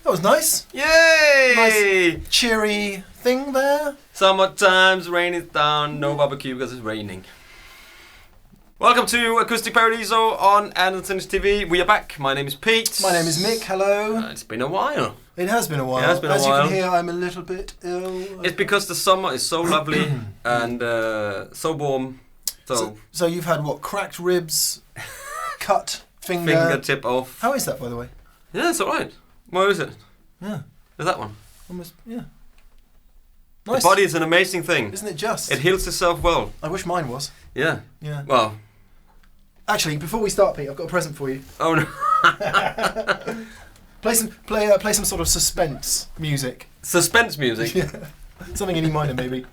That was nice. Yay! Nice cheery thing there. Summertime's rain is down, no barbecue because it's raining. Welcome to Acoustic Paradiso on Andertons TV. We are back. My name is Pete. My name is Mick. Hello. It's been a while. It has been a while. It has been a As while. you can hear, I'm a little bit ill. It's because the summer is so lovely and so warm. So you've had what? Cracked ribs, cut finger. Fingertip off. How is that, by the way? Yeah, it's alright. Where is it? Yeah. Is that one? Almost. Yeah. Nice. The body is an amazing thing. Isn't it just? It heals itself well. I wish mine was. Yeah. Yeah. Well. Actually, before we start, Pete, I've got a present for you. Oh no. Play some sort of suspense music. Suspense music. Yeah. Something in E minor, maybe.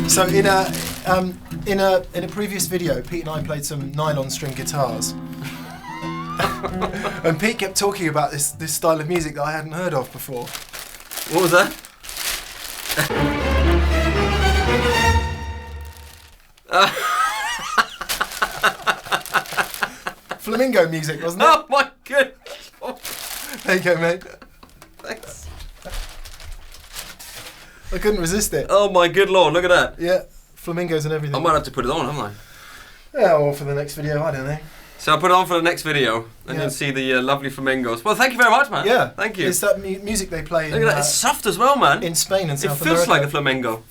So in a previous video, Pete and I played some nylon string guitars, and Pete kept talking about this style of music that I hadn't heard of before. What was that? Flamingo music, wasn't it? Oh my goodness! There you go, mate. Thanks. I couldn't resist it. Oh my good lord! Look at that. Yeah, flamingos and everything. I might have to put it on, haven't I? Yeah, or for the next video, I don't know. So I'll put it on for the next video, and Yeah. you'll see the lovely flamingos. Well, thank you very much, man. Yeah, Thank you. It's that music they play Look at that. It's soft as well, man. in Spain and It South feels America. like a flamenco.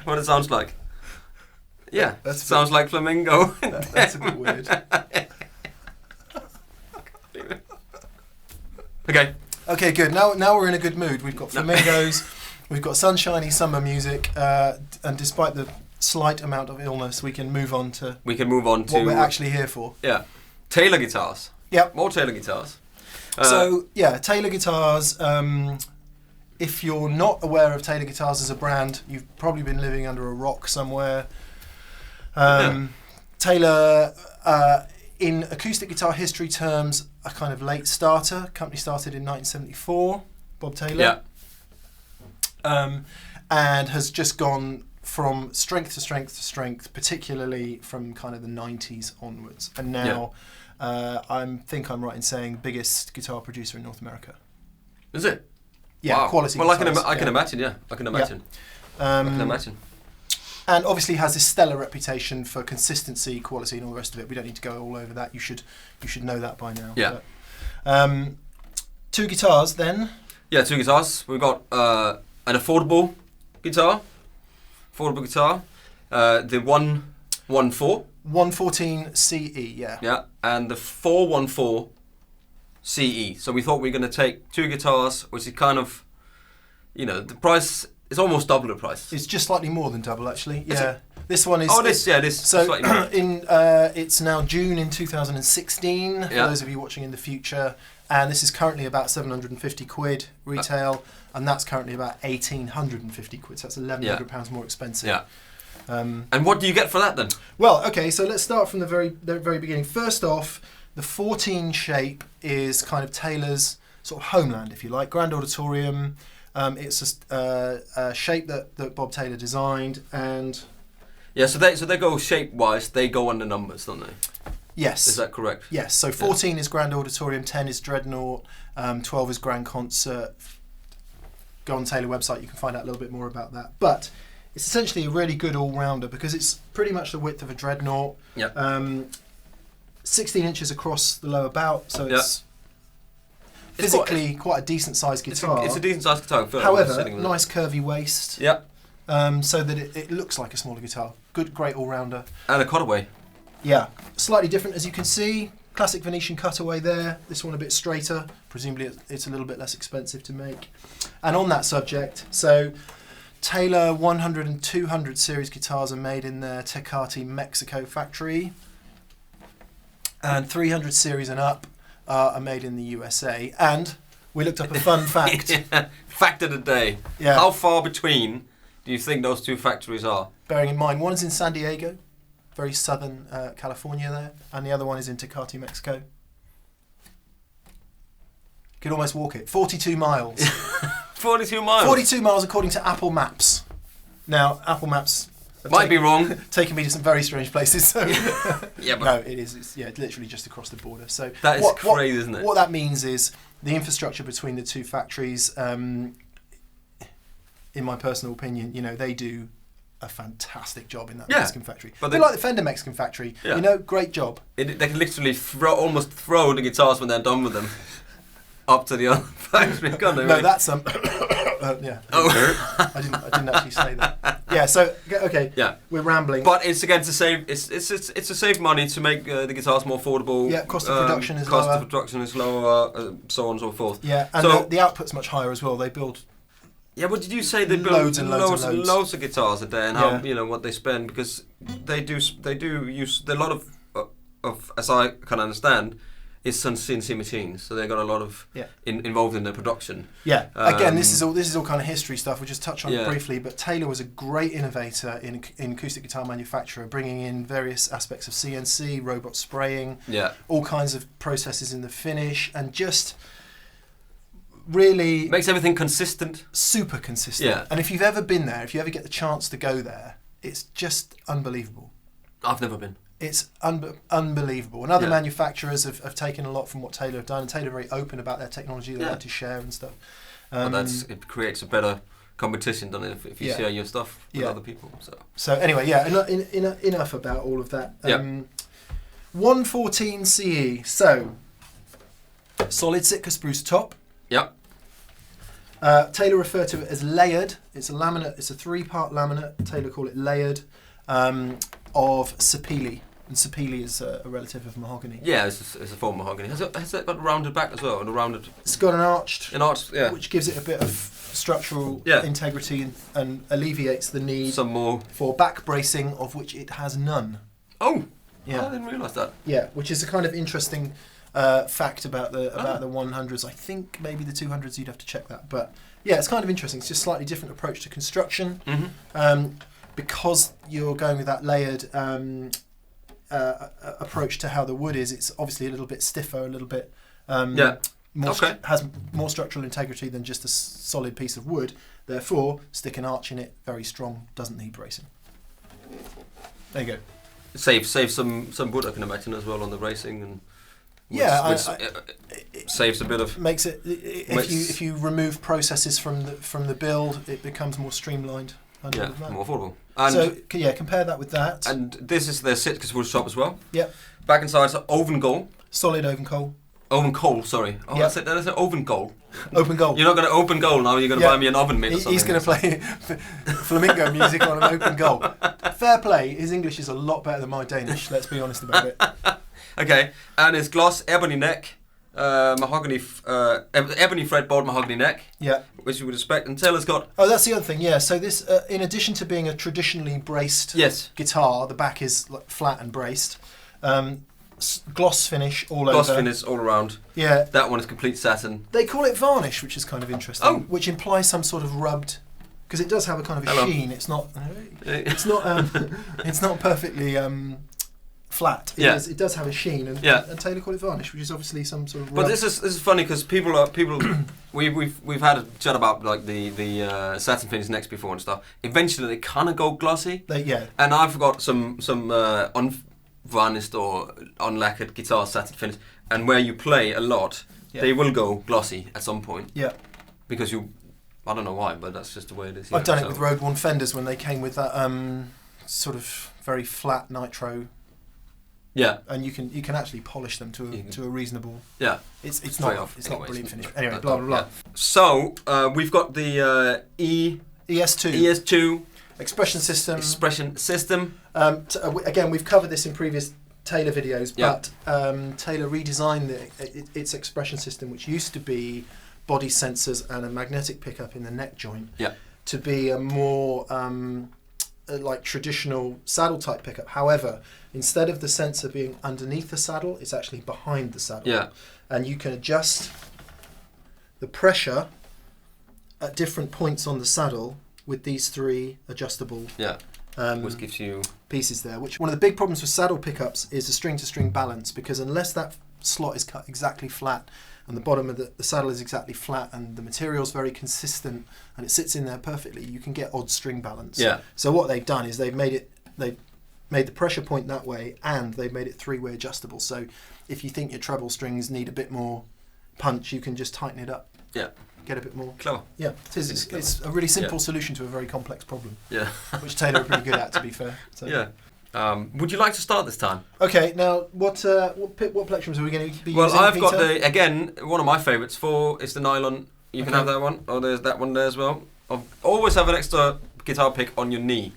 What it sounds like. Yeah, That's sounds like flamingo. That's a bit weird. Okay. Okay, good. Now we're in a good mood. We've got flamingos, we've got sunshiny summer music, and despite the slight amount of illness, we can move on to We can move on to what we're actually here for. yeah, Taylor guitars. Yep. More Taylor guitars. So yeah, Taylor guitars. If you're not aware of Taylor guitars as a brand, you've probably been living under a rock somewhere. Taylor, in acoustic guitar history terms, a kind of late starter. Company started in 1974. Bob Taylor. Yeah. And has just gone from strength to strength to strength, particularly from kind of the 90s onwards. And now, I think I'm right in saying biggest guitar producer in North America. Is it? Yeah, wow. quality. Well, guitars, I can imagine. Yeah, I can imagine. Yeah. I can imagine. And obviously has this stellar reputation for consistency, quality, and all the rest of it. We don't need to go all over that. You should know that by now. Yeah. But, two guitars then. Yeah, two guitars. We've got an affordable guitar. The 114. 114 CE, yeah. Yeah, and the 414 CE. So we thought we were going to take two guitars, which is kind of, the price is almost double the price. It's just slightly more than double, actually. Is Yeah. it? This one is. This So slightly more. it's now June in 2016. For those of you watching in the future, and this is currently about 750 quid retail, and that's currently about 1,850 quid. So that's 1,100 pounds more expensive. Yeah. And what do you get for that then? Well, okay, so let's start from the very beginning. First off, the 14 shape is kind of Taylor's sort of homeland, if you like. Grand Auditorium. It's a shape that Bob Taylor designed, and Yeah, so they go shape-wise, they go on the numbers, don't they? yes. Is that correct? Yes, so 14 is Grand Auditorium, 10 is Dreadnought, 12 is Grand Concert. Go on the Taylor website, you can find out a little bit more about that. But it's essentially a really good all-rounder because it's pretty much the width of a Dreadnought. Yeah. 16 inches across the lower bout, so it's It's physically quite a decent sized guitar. It's a decent sized guitar. However, nice curvy waist. Yeah. So that it looks like a smaller guitar. Great all-rounder. And a cutaway. Yeah, slightly different as you can see. Classic Venetian cutaway there. This one a bit straighter. Presumably it's a little bit less expensive to make. And on that subject, so Taylor 100 and 200 series guitars are made in their Tecate, Mexico factory. And 300 series and up are made in the USA. And we looked up a fun fact. Fact of the day. Yeah. How far between do you think those two factories are? Bearing in mind, one is in San Diego, very southern California there, and the other one is in Tecate, Mexico. You could almost walk it. 42 miles. 42 miles. 42 miles according to Apple Maps. Now, Apple Maps Might be wrong. taking me to some very strange places. So Yeah, but no, it is. It's literally just across the border. So that is crazy, isn't it? What that means is the infrastructure between the two factories. In my personal opinion, they do a fantastic job in that Mexican factory. But they like the Fender Mexican factory. Yeah. Great job. They can literally almost throw the guitars when they're done with them up to the other factory. Can't they? No, that's yeah. Oh. I didn't actually say that. Yeah. So okay. Yeah. We're rambling. But it's again to save. It's to save money to make the guitars more affordable. Yeah. Cost of production is lower. lower. Cost of production is lower. So on and so forth. Yeah. And so, the output's much higher as well. They build. Yeah, but did you say they build loads and loads of guitars a day, and how what they spend, because they do use a lot of as I can understand, is some CNC machines, so they got a lot of involved in their production. Yeah, again, this is all kind of history stuff. We'll just touch on it briefly, but Taylor was a great innovator in acoustic guitar manufacturer, bringing in various aspects of CNC, robot spraying, all kinds of processes in the finish, and just really makes everything consistent, super consistent. Yeah. And if you've ever been there, if you ever get the chance to go there, it's just unbelievable. I've never been. It's unbelievable. And other manufacturers have taken a lot from what Taylor have done, and Taylor are very open about their technology. They like to share and stuff. But it creates a better competition, doesn't it, if you share your stuff with other people. So anyway, enough about all of that. 114 CE. So solid Sitka spruce top. Yep. Taylor refer to it as layered. It's a laminate. It's a 3-part laminate. Taylor call it layered of sapele, and sapele is a relative of mahogany. Yeah, it's a form of mahogany. Has it got a rounded back as well? And a rounded. It's got an arched, yeah, which gives it a bit of structural integrity and alleviates the need for back bracing, of which it has none. Oh, yeah, I didn't realise that. Yeah, which is a kind of interesting fact about the 100s. I think maybe the 200s you'd have to check that, but yeah, it's kind of interesting. It's just a slightly different approach to construction, because you're going with that layered approach to how the wood is. It's obviously a little bit stiffer, a little bit has more structural integrity than just a solid piece of wood. Therefore, stick an arch in it, very strong, doesn't need bracing. There you go. Save some wood, I can imagine, as well on the racing, and it saves a bit of. Makes it if you remove processes from the build, it becomes more streamlined. More affordable. And so compare that with that. And this is the Sitka spruce top as well. Yep. Back inside it's an oven goal. Solid oven coal. Oven coal, sorry. Oh, that's an oven goal. Open goal. You're not going to open goal now. You're going to buy me an oven mitt or something. He's going to play flamenco music on an open goal. Fair play. His English is a lot better than my Danish. Let's be honest about it. Okay, and it's gloss ebony neck, mahogany, ebony fretboard mahogany neck. Yeah. Which you would expect. And Taylor's got. Oh, that's the other thing. Yeah. So this, in addition to being a traditionally braced guitar, the back is flat and braced. Gloss finish all over. Gloss finish all around. Yeah. That one is complete satin. They call it varnish, which is kind of interesting. Which implies some sort of rubbed, because it does have a kind of a sheen. It's not. It's not perfectly flat. It does have a sheen, and Taylor call it varnish, which is obviously some sort of. But this is funny because people we've had a chat about like the satin finish necks before and stuff. Eventually they kind of go glossy. And I've got some unvarnished or unlacquered guitar satin finish, and where you play a lot, they will go glossy at some point. Yeah. Because I don't know why, but that's just the way it is. I've done it with Road Worn Fenders when they came with that sort of very flat nitro. Yeah. And you can actually polish them to a reasonable. Yeah. It's not brilliant finish. Anyway, blah blah blah. So we've got the ES2 expression system. Again, we've covered this in previous Taylor videos, but Taylor redesigned its expression system, which used to be body sensors and a magnetic pickup in the neck joint, to be a more like traditional saddle type pickup. However, instead of the sensor being underneath the saddle, it's actually behind the saddle. Yeah. And you can adjust the pressure at different points on the saddle with these 3 adjustable which gives you pieces there. Which one of the big problems with saddle pickups is the string to string balance, because unless that slot is cut exactly flat and the bottom of the saddle is exactly flat, and the material's very consistent, and it sits in there perfectly, you can get odd string balance. Yeah. So what they've done is they've made the pressure point that way, and they've made it three-way adjustable. So if you think your treble strings need a bit more punch, you can just tighten it up. Yeah. Get a bit more. Clever. Yeah, it is. It's a really simple solution to a very complex problem. Yeah. Which Taylor are pretty good at, to be fair. So. Yeah. Would you like to start this time? Okay. Now, what plectrums are we going to be using? Well, I've Peter? got again one of my favourites. 4 is the nylon. You can have that one. Oh, there's that one there as well. Always have an extra guitar pick on your knee.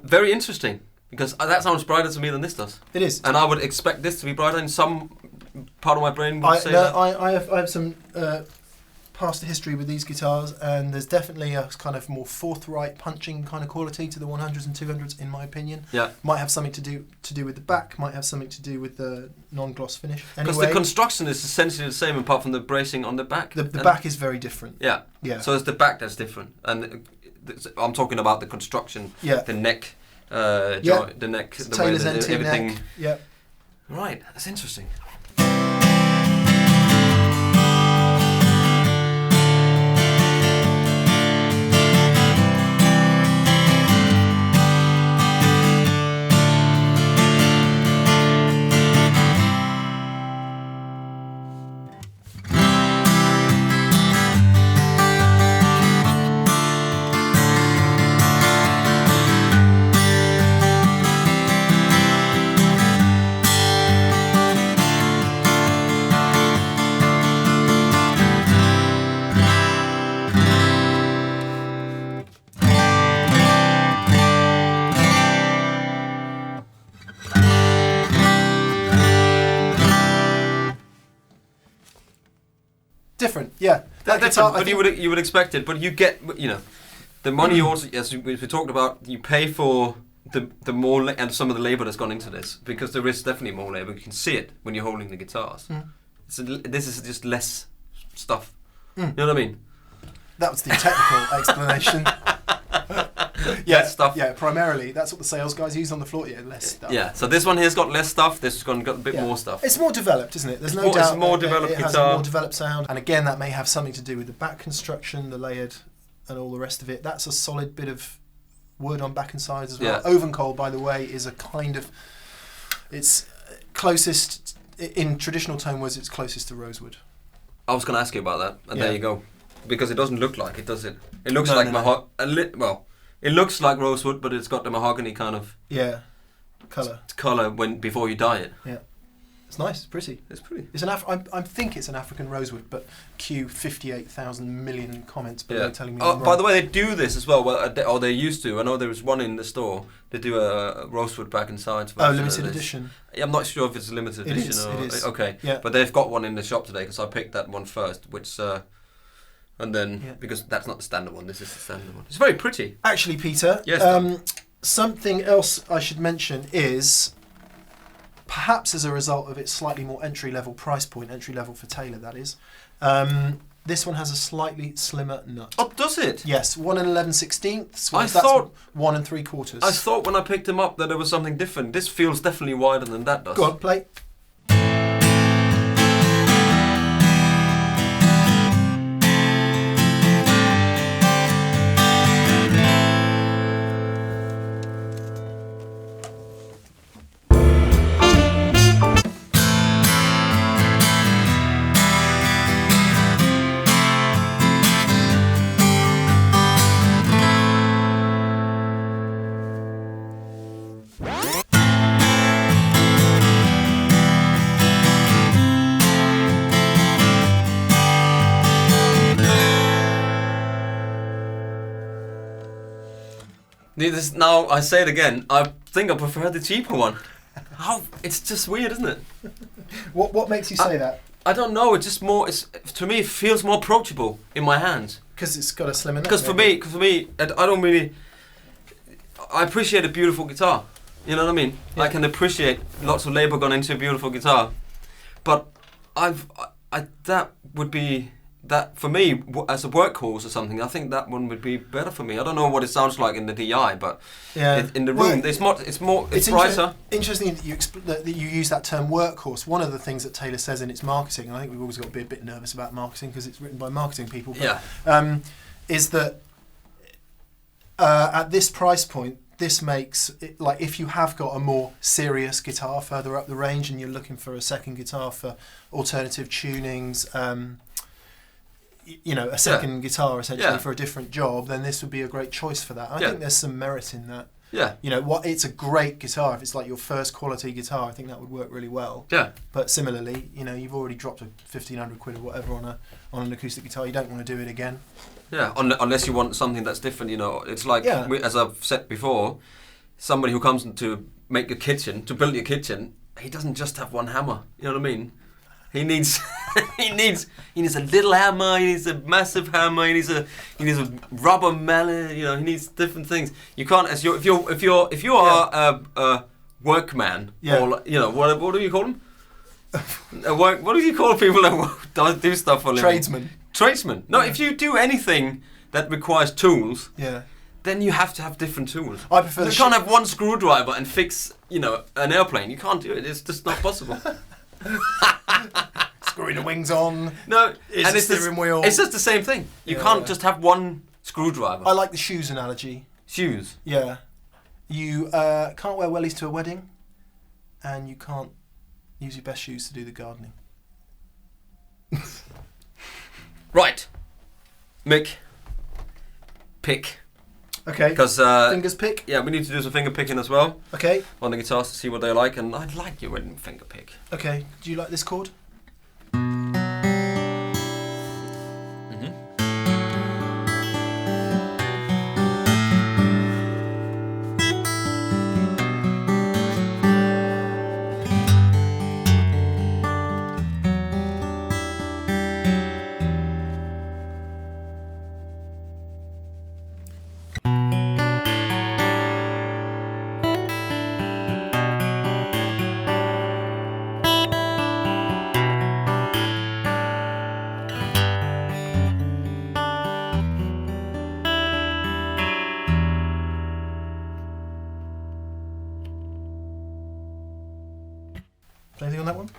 Very interesting, because that sounds brighter to me than this does. It is. And I would expect this to be brighter, and some part of my brain would say that. I have some past history with these guitars, and there's definitely a kind of more forthright punching kind of quality to the 100s and 200s, in my opinion. Yeah. Might have something to do with the back, might have something to do with the non-gloss finish. Because the construction is essentially the same, apart from the bracing on the back. The back is very different. Yeah. Yeah. So it's the back that's different, and I'm talking about the construction. Yeah. The neck. The neck, the way that everything. Neck. Yeah. Right, that's interesting. Different, yeah. That's but you would expect it, but you get, the money also, as we talked about, you pay for the more and some of the labour that's gone into this, because there is definitely more labour. You can see it when you're holding the guitars. This is just less stuff. You know what I mean? That was the technical explanation. Less stuff. Yeah, primarily that's what the sales guys use on the floor. Yeah, less stuff. Yeah, so this one here's got less stuff. This has got a bit more stuff. It's more developed, isn't it? There's no doubt. It's a more developed guitar. It has a more developed sound, and again, that may have something to do with the back construction, the layered, and all the rest of it. That's a solid bit of wood on back and sides as well. Yeah. Ovencoal, by the way, is a kind of, it's closest in traditional tone words. It's closest to rosewood. I was going to ask you about that, and there you go, because it doesn't look like it, does it? It looks like well. It looks like rosewood, but it's got the mahogany kind of colour before you dye it. Yeah, it's nice. It's pretty. It's pretty. It's an I think it's an African rosewood, but Q 58,000 million comments below telling me. Oh, by the way, they do this as well. Or they used to. I know there was one in the store. They do a rosewood back and sides. Limited edition. I'm not sure if it's a limited edition or. It is. Okay. Yeah. But they've got one in the shop today because I picked that one first, which. And then, because that's not the standard one, this is the standard one. It's very pretty. Actually, Peter, something else I should mention is, perhaps as a result of its slightly more entry-level price point, entry-level for Taylor, that is, this one has a slightly slimmer nut. Oh, does it? Yes, 1 11/16. I thought 1 3/4. I thought when I picked them up that there was something different. This feels definitely wider than that does. Go on, play. Now I say it again. I think I prefer the cheaper one. It's just weird, isn't it? What makes you say that? I don't know. It's just more. To me, it feels more approachable in my hands. Because it's got a slimmer neck. Because for me, I don't really. I appreciate a beautiful guitar. You know what I mean? Yeah. I can appreciate lots of labor gone into a beautiful guitar, but that would be that for me as a workhorse or something. I think that one would be better for me. I don't know what it sounds like in the DI, but in the room, it's brighter. Interesting that you use that term workhorse. One of the things that Taylor says in its marketing, and I think we've always got to be a bit nervous about marketing because it's written by marketing people. But, is that at this price point, this makes it, like if you have got a more serious guitar further up the range and you're looking for a second guitar for alternative tunings, a second guitar essentially for a different job, then this would be a great choice for that. I think there's some merit in that. Yeah. It's a great guitar. If it's like your first quality guitar, I think that would work really well. Yeah. But similarly, you've already dropped £1,500 or whatever on an acoustic guitar. You don't want to do it again. Yeah, unless you want something that's different, It's like, as I've said before, somebody who comes to make a kitchen, to build your kitchen, he doesn't just have one hammer. You know what I mean? He needs he needs a little hammer. He needs a massive hammer. He needs a rubber mallet. He needs different things. You can't if you are a workman or what do you call them? What do you call people that do stuff for a living? Tradesman. No, if you do anything that requires tools, then you have to have different tools. I prefer. You can't have one screwdriver and fix an airplane. You can't do it. It's just not possible. Screwing the wings on. No, and it's the steering wheel. It's just the same thing. You can't just have one screwdriver. I like the shoes analogy. Shoes? Yeah. You can't wear wellies to a wedding, and you can't use your best shoes to do the gardening. Right. Mick. Pick. Okay. Because fingers pick. Yeah, we need to do some finger picking as well. Okay. On the guitars to see what they like, and I'd like you when finger pick. Okay. Do you like this chord? Anything on that one?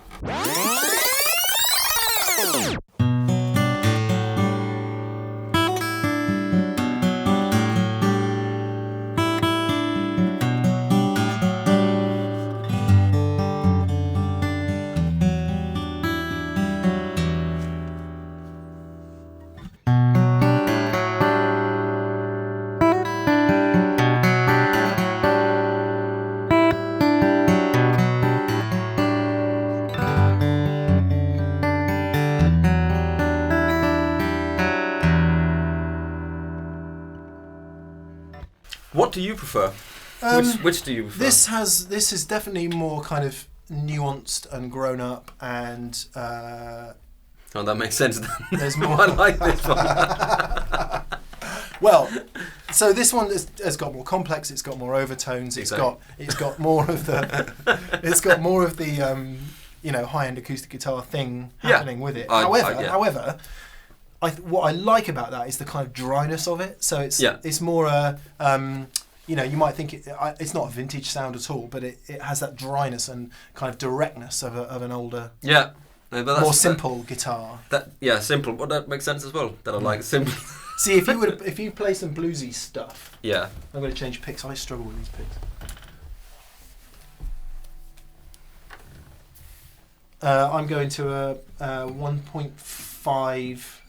What do you prefer? Which do you prefer? This is definitely more kind of nuanced and grown up, and oh, that makes sense. There's more. I like this one. Well, so this one has got more complex. It's got more overtones. It's got more of the high-end acoustic guitar thing happening with it. However, what I like about that is the kind of dryness of it. So it's more you might think it's not a vintage sound at all, but it has that dryness and kind of directness of an older, more simple guitar. Simple. But that makes sense as well. That I like simple. See, if you play some bluesy stuff, I'm going to change picks. I struggle with these picks. I'm going to a 1.5.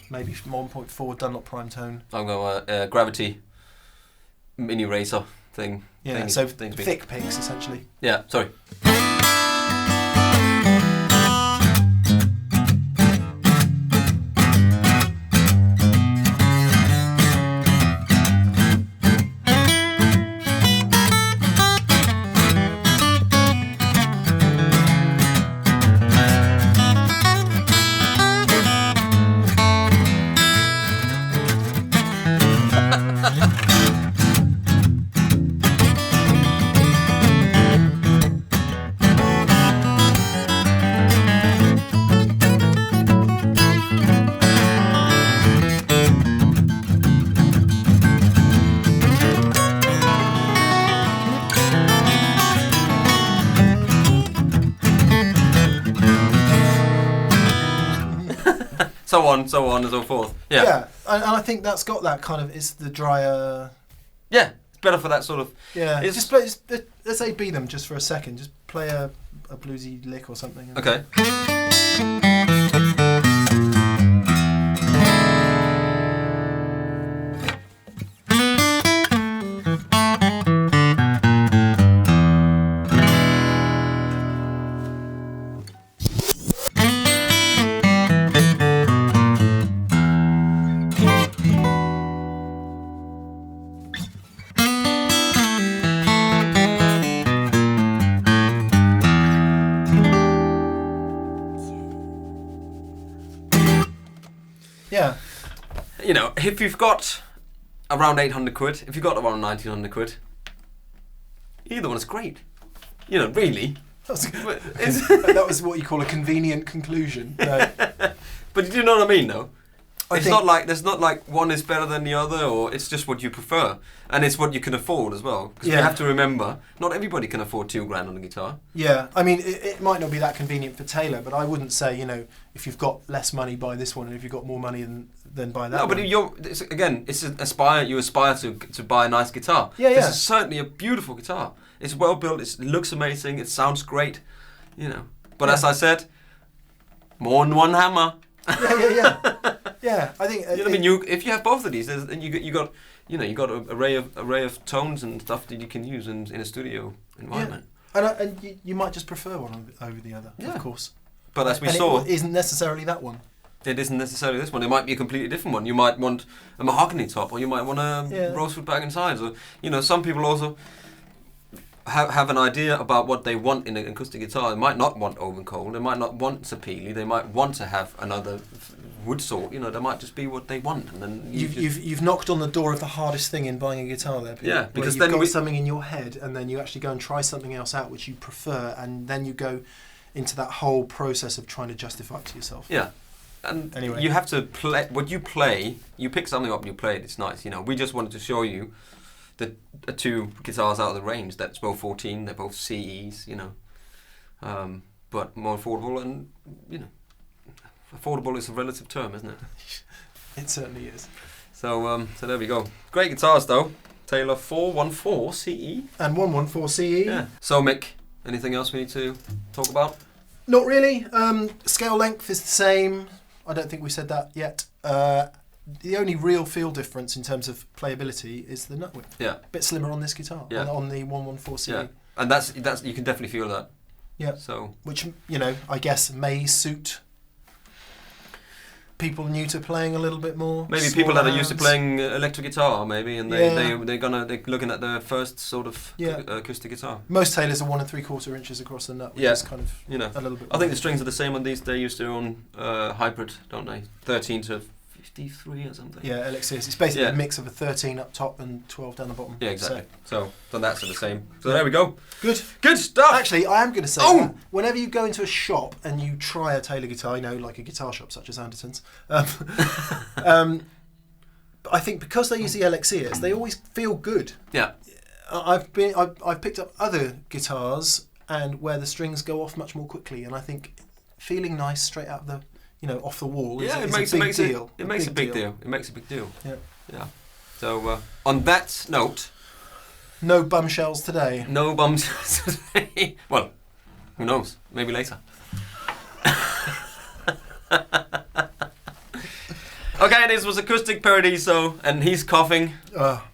Maybe 1.4 Dunlop prime tone. I'm going Gravity mini racer thing. Yeah, so thick picks essentially. Yeah, sorry. so on and so forth. Yeah. Yeah, and I think that's got that kind of, it's the drier... Yeah, it's better for that sort of... Yeah, just play, let's A-B them just for a second. Just play a bluesy lick or something. Okay. Yeah. You know, if you've got around 800 quid, if you've got around 1900 quid, either one is great. You know, really. That was what you call a convenient conclusion. No. But do you know what I mean, though? It's not like there's not like one is better than the other, or it's just what you prefer, and it's what you can afford as well. Because you have to remember, not everybody can afford $2,000 on a guitar. Yeah, I mean, it might not be that convenient for Taylor, but I wouldn't say, you know, if you've got less money, buy this one, and if you've got more money, then buy that. No, one. but you aspire to buy a nice guitar. Yeah, This is certainly a beautiful guitar. It's well built. It looks amazing. It sounds great. You know, but as I said, more than one hammer. Yeah. Yeah, I think. You know what I mean? If you have both of these, then you got an array of tones and stuff that you can use in a studio environment. Yeah. And you might just prefer one over the other, of course. But as we saw, it isn't necessarily that one. It isn't necessarily this one. It might be a completely different one. You might want a mahogany top, or you might want a rosewood back and sides, or some people also have an idea about what they want in an acoustic guitar. They might not want open cold. They might not want sapele. They might want to have another wood sort. You know, that might just be what they want. And then you've knocked on the door of the hardest thing in buying a guitar there, Peter. Yeah, because you've got something in your head, and then you actually go and try something else out which you prefer, and then you go into that whole process of trying to justify it to yourself. Yeah. And anyway, you have to play what you play. You pick something up and you play it. It's nice. You know, we just wanted to show you the two guitars out of the range. That's both 14. They're both CEs. You know, but more affordable, and you know, affordable is a relative term, isn't it? It certainly is. So there we go. Great guitars though. Taylor 414 CE and 114 CE. Yeah. So Mick, anything else we need to talk about? Not really. Scale length is the same. I don't think we said that yet. The only real feel difference in terms of playability is the nut width. Yeah. A bit slimmer on this guitar, on the 114 CE. Yeah. And that's you can definitely feel that. Yeah. So which, you know, I guess may suit people new to playing a little bit more. Maybe people that are used to playing electric guitar, maybe, and they're looking at their first sort of acoustic guitar. Most Taylors are 1 3/4 inches across the nut, which is kind of a little bit. I think the strings are the same on these. They use their own hybrid, don't they? 13 to 53 or something. Yeah, LXCs. It's basically a mix of a 13 up top and 12 down the bottom. Yeah, exactly. So that's the same. So there we go. Good stuff. Actually, I am going to say that whenever you go into a shop and you try a Taylor guitar, you know, like a guitar shop such as Andertons, I think because they use the LXCs, they always feel good. Yeah. I've picked up other guitars and where the strings go off much more quickly, and I think feeling nice straight out of the off the wall is a big deal. It makes a big deal. It makes a big deal. Yeah. Yeah. So on that note, no bumshells today. No bumshells today. Well, who knows? Maybe later. Okay, this was Acoustic Paradiso, and he's coughing,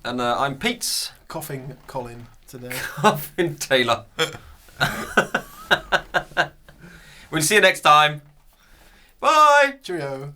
and I'm Pete's coughing Colin today. Coughing Taylor. We'll see you next time. Bye. Cheerio.